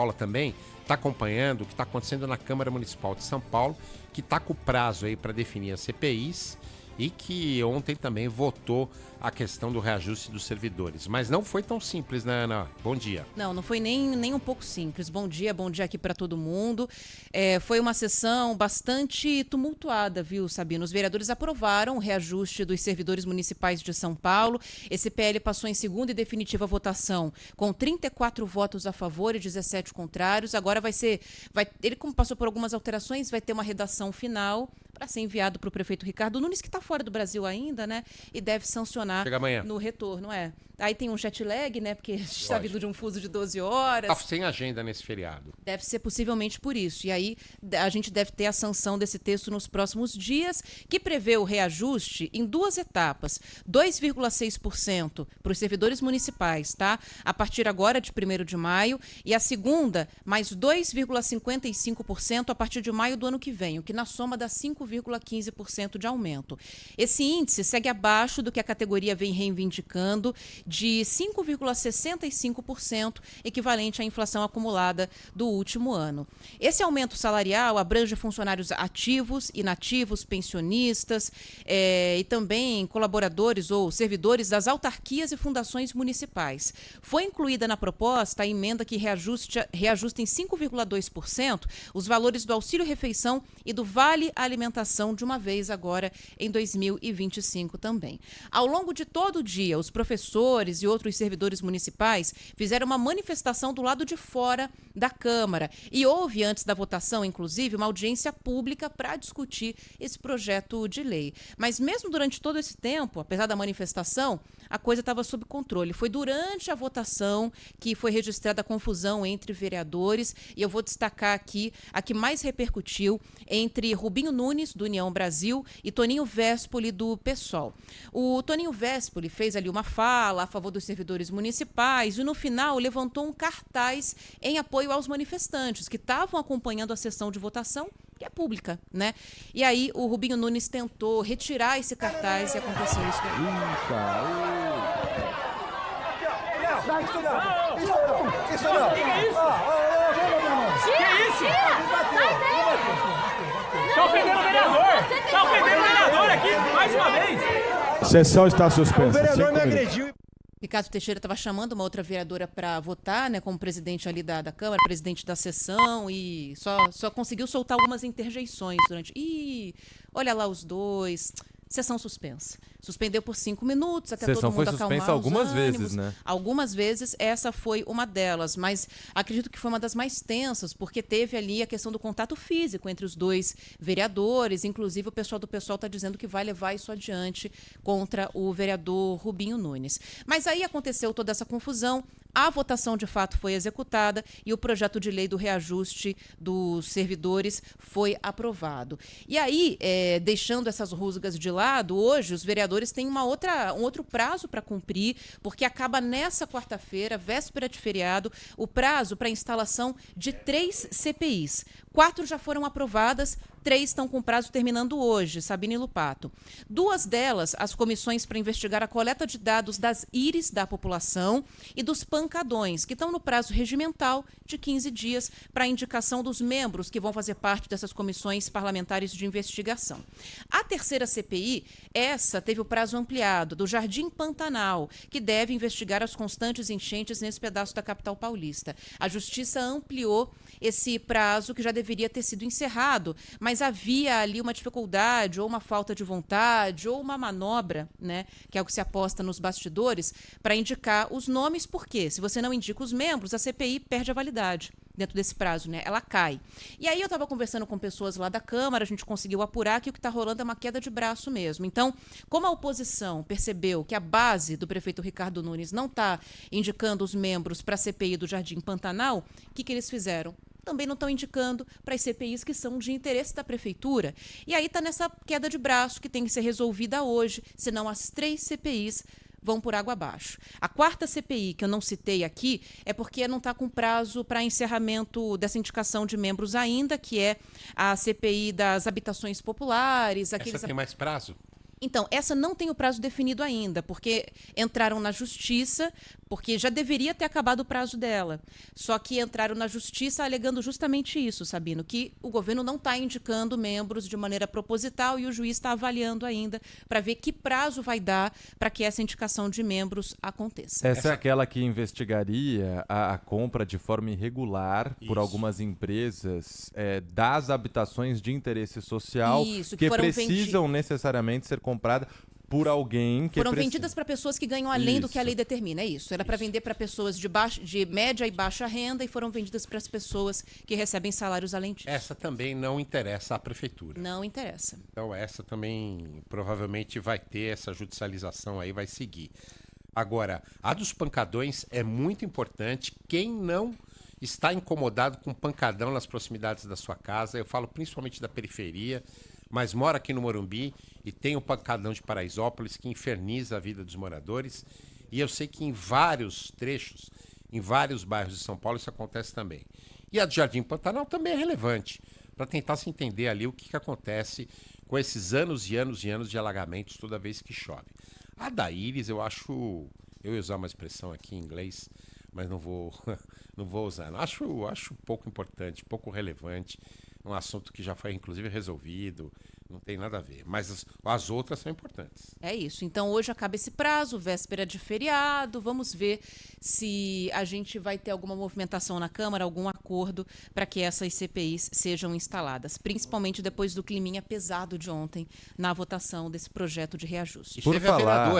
Paula também está acompanhando o que está acontecendo na Câmara Municipal de São Paulo, que está com o prazo aí para definir as CPIs e que ontem também votou a questão do reajuste dos servidores. Mas não foi tão simples, né, Ana? Bom dia. Não foi nem um pouco simples. Bom dia aqui para todo mundo. Foi uma sessão bastante tumultuada, viu, Sabino? Os vereadores aprovaram o reajuste dos servidores municipais de São Paulo. Esse PL passou em segunda e definitiva votação com 34 votos a favor e 17 contrários. Agora ele, como passou por algumas alterações, vai ter uma redação final para ser enviado para o prefeito Ricardo Nunes, que está fora do Brasil ainda, né? E deve sancionar no retorno, Aí tem um jet lag, né? Porque a gente está vindo de um fuso de 12 horas. Está sem agenda nesse feriado. Deve ser possivelmente por isso. E aí a gente deve ter a sanção desse texto nos próximos dias, que prevê o reajuste em duas etapas. 2,6% para os servidores municipais, tá? A partir agora de 1º de maio. E a segunda, mais 2,55% a partir de maio do ano que vem, o que na soma dá 5,15% de aumento. Esse índice segue abaixo do que a categoria vem reivindicando, de 5,65%, equivalente à inflação acumulada do último ano. Esse aumento salarial abrange funcionários ativos, inativos, pensionistas e também colaboradores ou servidores das autarquias e fundações municipais. Foi incluída na proposta a emenda que reajusta em 5,2% os valores do auxílio-refeição e do vale-alimentação de uma vez agora em 2025 também. Ao longo de todo o dia, os professores e outros servidores municipais fizeram uma manifestação do lado de fora da Câmara. E houve, antes da votação, inclusive, uma audiência pública para discutir esse projeto de lei. Mas mesmo durante todo esse tempo, apesar da manifestação, a coisa estava sob controle. Foi durante a votação que foi registrada a confusão entre vereadores, e eu vou destacar aqui a que mais repercutiu entre Rubinho Nunes, do União Brasil, e Toninho Vespoli, do PSOL. O Toninho Vespoli fez ali uma fala a favor dos servidores municipais e, no final, levantou um cartaz em apoio aos manifestantes que estavam acompanhando a sessão de votação, que é pública, né? E aí o Rubinho Nunes tentou retirar esse cartaz e aconteceu isso. Isso não! Que é isso? Que é isso? Tá ofendendo o vereador! Tá ofendendo o vereador aqui, mais uma vez! A sessão está suspensa. O vereador me agrediu. Ricardo Teixeira estava chamando uma outra vereadora para votar, né, como presidente ali da Câmara, presidente da sessão, e só conseguiu soltar algumas interjeições durante... Ih, olha lá os dois... Sessão suspensa. Suspendeu por 5 minutos, até todo mundo acalmar os ânimos. Sessão foi suspensa algumas vezes, né? Algumas vezes, essa foi uma delas, mas acredito que foi uma das mais tensas, porque teve ali a questão do contato físico entre os dois vereadores, inclusive o pessoal do PSOL está dizendo que vai levar isso adiante contra o vereador Rubinho Nunes. Mas aí aconteceu toda essa confusão, a votação de fato foi executada e o projeto de lei do reajuste dos servidores foi aprovado. E aí, deixando essas rusgas de lado, hoje os vereadores têm um outro prazo para cumprir, porque acaba nessa quarta-feira, véspera de feriado, o prazo para instalação de 3 CPIs. 4 já foram aprovadas, 3 estão com prazo terminando hoje, Sabine Lupato. 2 delas, as comissões para investigar a coleta de dados das íris da população e dos pancadões, que estão no prazo regimental de 15 dias para a indicação dos membros que vão fazer parte dessas comissões parlamentares de investigação. A terceira CPI, essa teve o prazo ampliado, do Jardim Pantanal, que deve investigar as constantes enchentes nesse pedaço da capital paulista. A Justiça ampliou esse prazo, que já deveria ter sido encerrado, mas havia ali uma dificuldade, ou uma falta de vontade, ou uma manobra, né, que é o que se aposta nos bastidores, para indicar os nomes, porque se você não indica os membros, a CPI perde a validade dentro desse prazo, né? Ela cai. E aí eu estava conversando com pessoas lá da Câmara, a gente conseguiu apurar que o que está rolando é uma queda de braço mesmo. Então, como a oposição percebeu que a base do prefeito Ricardo Nunes não está indicando os membros para a CPI do Jardim Pantanal, o que eles fizeram? Também não estão indicando para as CPIs que são de interesse da prefeitura. E aí está nessa queda de braço que tem que ser resolvida hoje, senão as 3 CPIs vão por água abaixo. A quarta CPI, que eu não citei aqui, é porque não está com prazo para encerramento dessa indicação de membros ainda, que é a CPI das habitações populares. Essa tem mais prazo? Então, essa não tem o prazo definido ainda, porque entraram na justiça, porque já deveria ter acabado o prazo dela. Só que entraram na justiça alegando justamente isso, Sabino, que o governo não está indicando membros de maneira proposital e o juiz está avaliando ainda para ver que prazo vai dar para que essa indicação de membros aconteça. Essa é aquela que investigaria a compra de forma irregular por algumas empresas das habitações de interesse social que precisam necessariamente ser compradas por alguém que foram vendidas para pessoas que ganham além do que a lei determina, é isso. Era para vender para pessoas de média e baixa renda e foram vendidas para as pessoas que recebem salários além disso. Essa também não interessa à prefeitura. Não interessa. Então essa também provavelmente vai ter essa judicialização aí, vai seguir. Agora, a dos pancadões é muito importante. Quem não está incomodado com pancadão nas proximidades da sua casa, eu falo principalmente da periferia, mas mora aqui no Morumbi e tem o pancadão de Paraisópolis que inferniza a vida dos moradores. E eu sei que em vários trechos, em vários bairros de São Paulo, isso acontece também. E a do Jardim Pantanal também é relevante, para tentar se entender ali o que acontece com esses anos e anos e anos de alagamentos toda vez que chove. A da Íris, eu ia usar uma expressão aqui em inglês, mas não vou usar. Acho pouco importante, pouco relevante. Um assunto que já foi, inclusive, resolvido, não tem nada a ver. Mas as outras são importantes. É isso. Então, hoje acaba esse prazo, véspera de feriado. Vamos ver se a gente vai ter alguma movimentação na Câmara, algum acordo para que essas CPIs sejam instaladas. Principalmente depois do climinha pesado de ontem na votação desse projeto de reajuste. E teve a vereadora